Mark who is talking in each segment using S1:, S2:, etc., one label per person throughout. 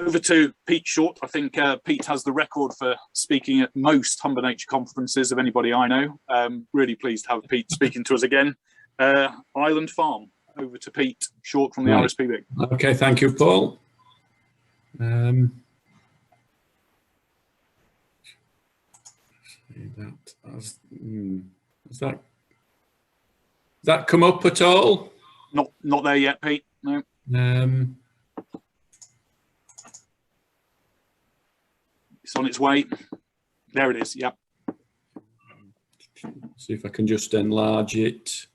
S1: over to Pete Short. I think Pete has the record for speaking at most Humber Nature conferences of anybody I know. Really pleased to have Pete speaking to us again. Island Farm. Over to Pete Short from the RSPB.
S2: Okay, thank you, Paul. Has that come up at all?
S1: Not there yet, Pete. No. It's on its way. There it is. Yep.
S2: See if I can just enlarge it.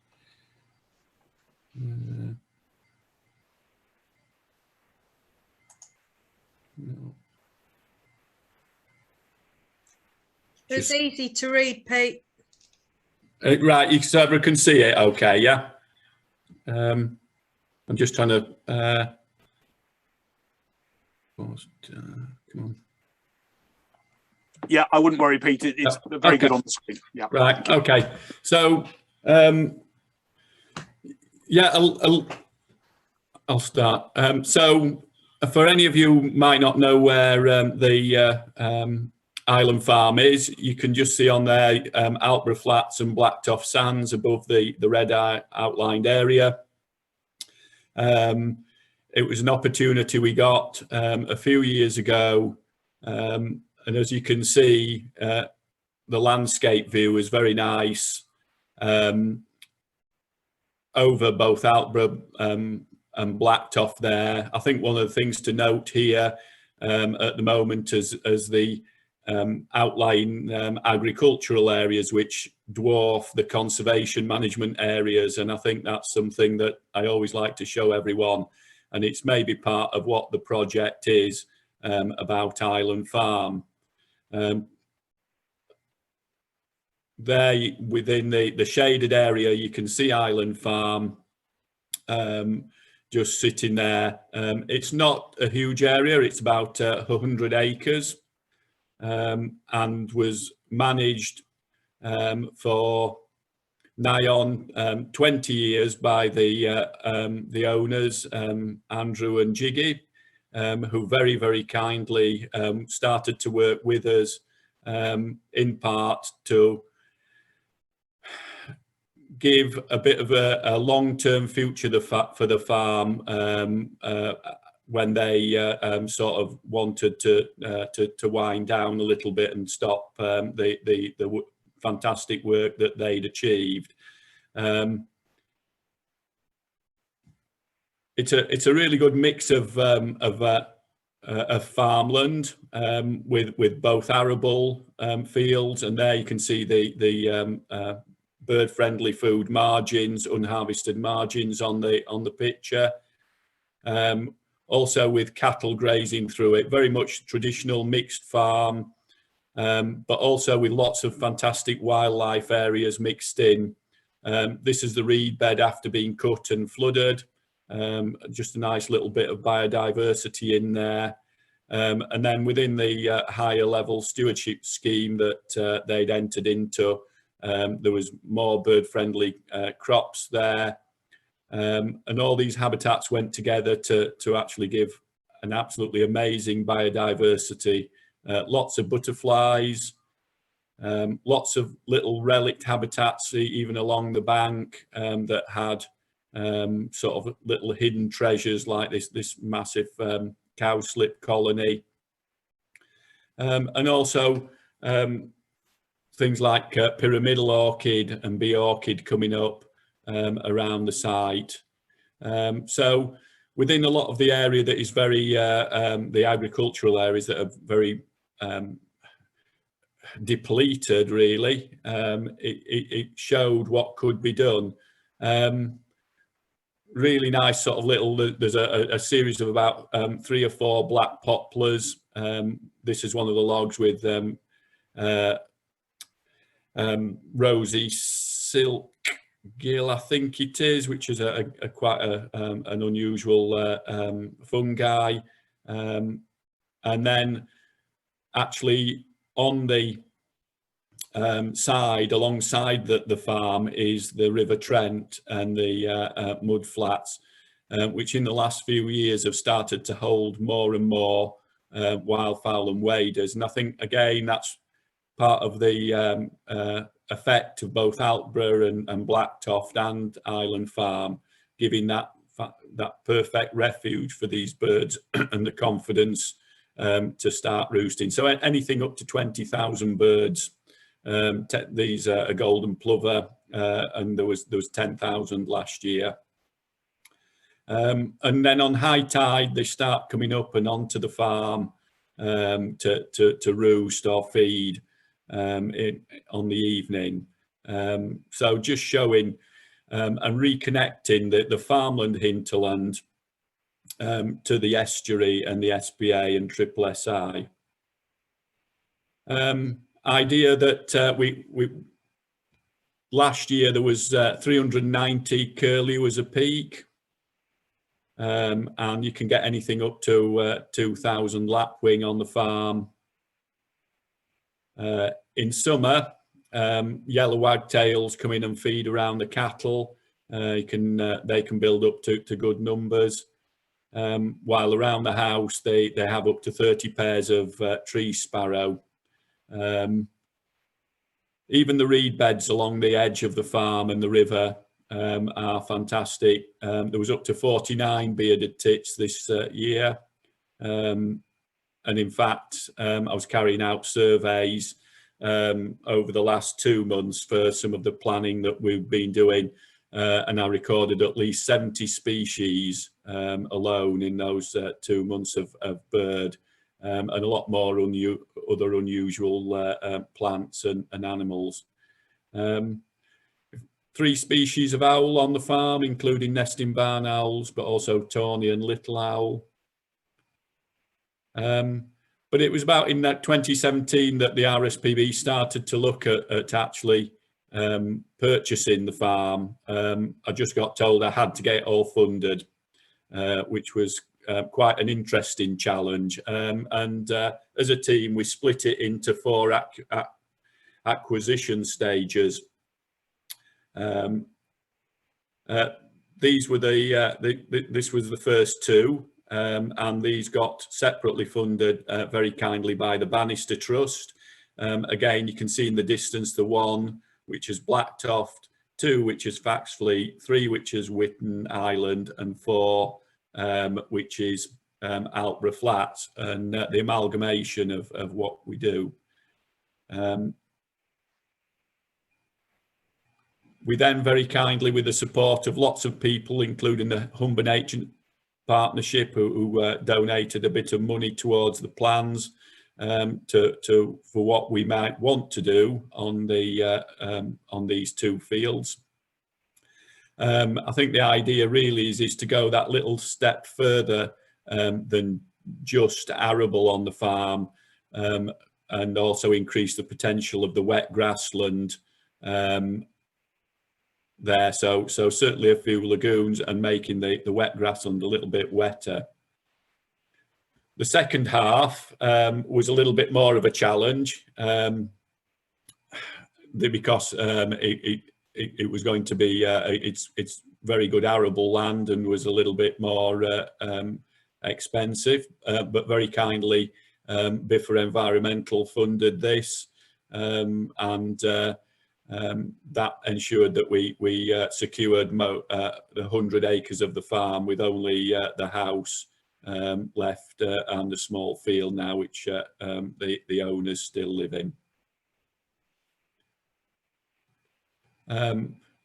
S2: No.
S3: It's easy to read, Pete.
S2: Right, you can see it. Okay, yeah. I'm just trying to. Come on.
S1: Yeah, I wouldn't worry, Pete. It's very good on the screen. Yeah.
S2: Right. Okay. So, yeah, I'll start. So, for any of you who might not know where the Island Farm is, you can just see on there Alpborough Flats and Blacktoft Sands above the red outlined area. It was an opportunity we got a few years ago, and as you can see, the landscape view is very nice over both Alpborough and Blacktoft there. I think one of the things to note here at the moment is the outlying agricultural areas which dwarf the conservation management areas, and I think that's something that I always like to show everyone, and it's maybe part of what the project is about Island Farm. There within the shaded area you can see Island Farm just sitting there. It's not a huge area, it's about 100 acres. And was managed for nigh on 20 years by the owners, Andrew and Jiggy, who very, very kindly started to work with us in part to give a bit of a long-term future for the farm when they sort of wanted to wind down a little bit and stop the fantastic work that they'd achieved. It's a really good mix of farmland with both arable fields, and there you can see the bird-friendly food margins, unharvested margins on the picture. Also with cattle grazing through it, very much traditional mixed farm, but also with lots of fantastic wildlife areas mixed in. This is the reed bed after being cut and flooded. Just a nice little bit of biodiversity in there. And then within the higher level stewardship scheme that they'd entered into, there was more bird-friendly crops there. And all these habitats went together to actually give an absolutely amazing biodiversity. Lots of butterflies, lots of little relict habitats even along the bank that had sort of little hidden treasures like this massive cowslip colony. And also things like pyramidal orchid and bee orchid coming up around the site. So within a lot of the area that is very, the agricultural areas that are very depleted really, it showed what could be done. Really nice sort of little, there's a series of about 3 or 4 black poplars. This is one of the logs with rosy silk gill, I think it is, which is quite an unusual fungi. And then actually on the side, alongside the farm, is the River Trent and the mud flats, which in the last few years have started to hold more and more wildfowl and waders. And I think, again, that's part of the effect of both Altborough and Blacktoft and Island Farm, giving that perfect refuge for these birds and the confidence to start roosting. So anything up to 20,000 birds. These are a golden plover, and there was 10,000 last year. And then on high tide, they start coming up and onto the farm to roost or feed on the evening. So just showing and reconnecting the farmland hinterland to the estuary and the SPA and triple SI. Idea that we last year there was 390 curlew as a peak, and you can get anything up to 2,000 lapwing on the farm. In summer, yellow wagtails come in and feed around the cattle. They can build up to good numbers. While around the house they have up to 30 pairs of tree sparrow. Even the reed beds along the edge of the farm and the river are fantastic. There was up to 49 bearded tits this year. And in fact, I was carrying out surveys over the last 2 months for some of the planning that we've been doing. And I recorded at least 70 species alone in those 2 months of bird, and a lot more other unusual plants and animals. 3 species of owl on the farm, including nesting barn owls, but also tawny and little owl. But it was about in that 2017 that the RSPB started to look at actually purchasing the farm. I just got told I had to get it all funded, which was quite an interesting challenge. And as a team, we split it into 4 acquisition stages. These were this was the first 2, and these got separately funded very kindly by the Bannister Trust. Again, you can see in the distance the 1 which is Blacktoft, 2 which is Faxfleet, 3 which is Whitton Island, and 4 which is Altborough Flats, and the amalgamation of what we do. We then very kindly, with the support of lots of people, including the Humber Nature Partnership, who donated a bit of money towards the plans for what we might want to do on these 2 fields. I think the idea really is to go that little step further than just arable on the farm, and also increase the potential of the wet grassland there. So certainly a few lagoons and making the wet grassland a little bit wetter. The second half was a little bit more of a challenge because it was going to be it's very good arable land and was a little bit more expensive, but very kindly Biffa Environmental funded this, and that ensured that we secured 100 acres of the farm, with only the house left and a small field now, which the owners still live in.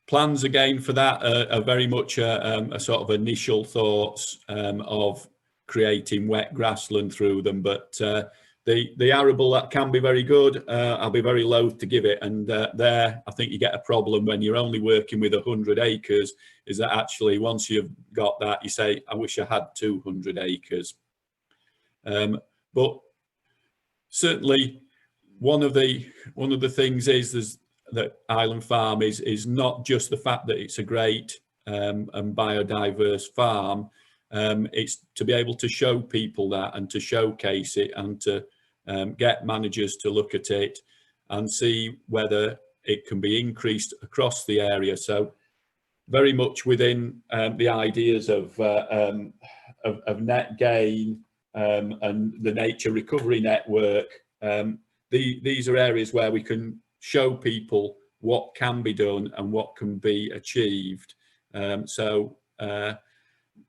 S2: Plans again for that are very much a sort of initial thoughts of creating wet grassland through them, but the arable, that can be very good. I'll be very loath to give it, and there I think you get a problem when you're only working with 100 acres, is that actually once you've got that, you say, I wish I had 200 acres. But certainly one of the things is that Island Farm is not just the fact that it's a great and biodiverse farm. It's to be able to show people that, and to showcase it, and to get managers to look at it and see whether it can be increased across the area. So very much within the ideas of net gain, and the Nature Recovery Network. These are areas where we can show people what can be done and what can be achieved. So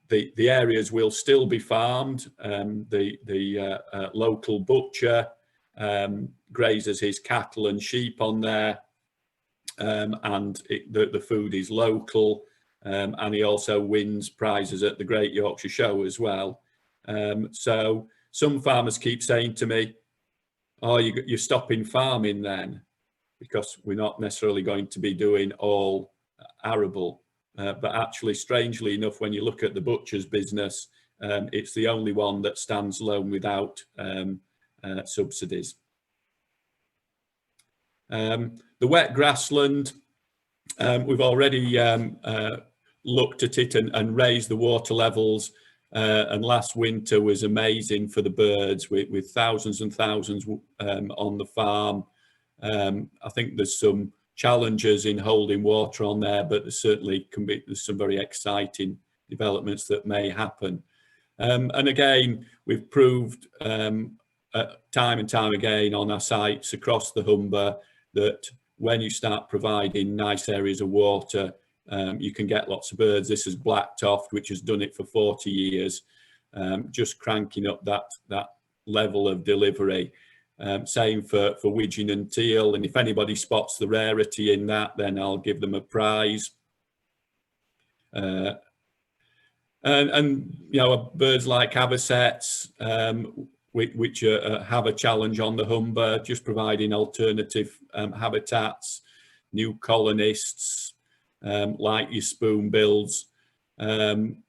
S2: the areas will still be farmed. The local butcher grazes his cattle and sheep on there, and the food is local, and he also wins prizes at the Great Yorkshire Show as well. So some farmers keep saying to me, "Oh, you're stopping farming then?" Because we're not necessarily going to be doing all arable. But actually, strangely enough, when you look at the butcher's business, it's the only one that stands alone without subsidies. The wet grassland, we've already looked at it and raised the water levels. And last winter was amazing for the birds, with thousands and thousands on the farm. I think there's some challenges in holding water on there, but there certainly there's some very exciting developments that may happen. And again, we've proved time and time again on our sites across the Humber that when you start providing nice areas of water, you can get lots of birds. This is Blacktoft, which has done it for 40 years, just cranking up that level of delivery. Same for widgeon and teal, and if anybody spots the rarity in that, then I'll give them a prize. And you know, birds like avocets, which have a challenge on the Humber, just providing alternative habitats, new colonists, like your spoonbills, and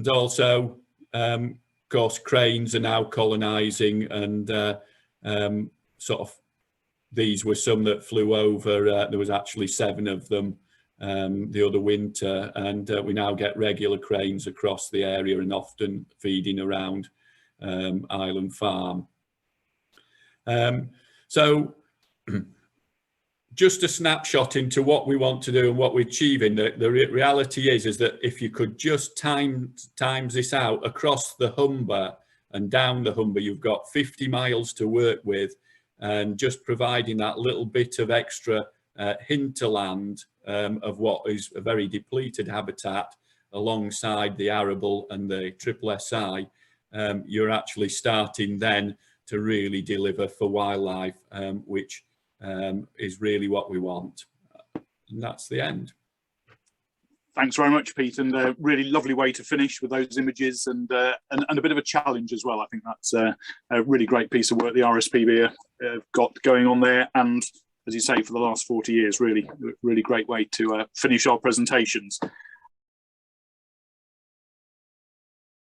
S2: also, of course, cranes are now colonising, and sort of these were some that flew over. There was actually 7 of them the other winter, and we now get regular cranes across the area and often feeding around Island Farm. So just a snapshot into what we want to do and what we're achieving. The reality is that if you could just times this out across the Humber and down the Humber, you've got 50 miles to work with, and just providing that little bit of extra hinterland of what is a very depleted habitat alongside the arable and the triple SI, you're actually starting then to really deliver for wildlife, which is really what we want. And that's the end.
S1: Thanks very much, Pete, and a really lovely way to finish with those images, and a bit of a challenge as well. I think that's a really great piece of work the RSPB have got going on there, and as you say, for the last 40 years, really great way to finish our presentations.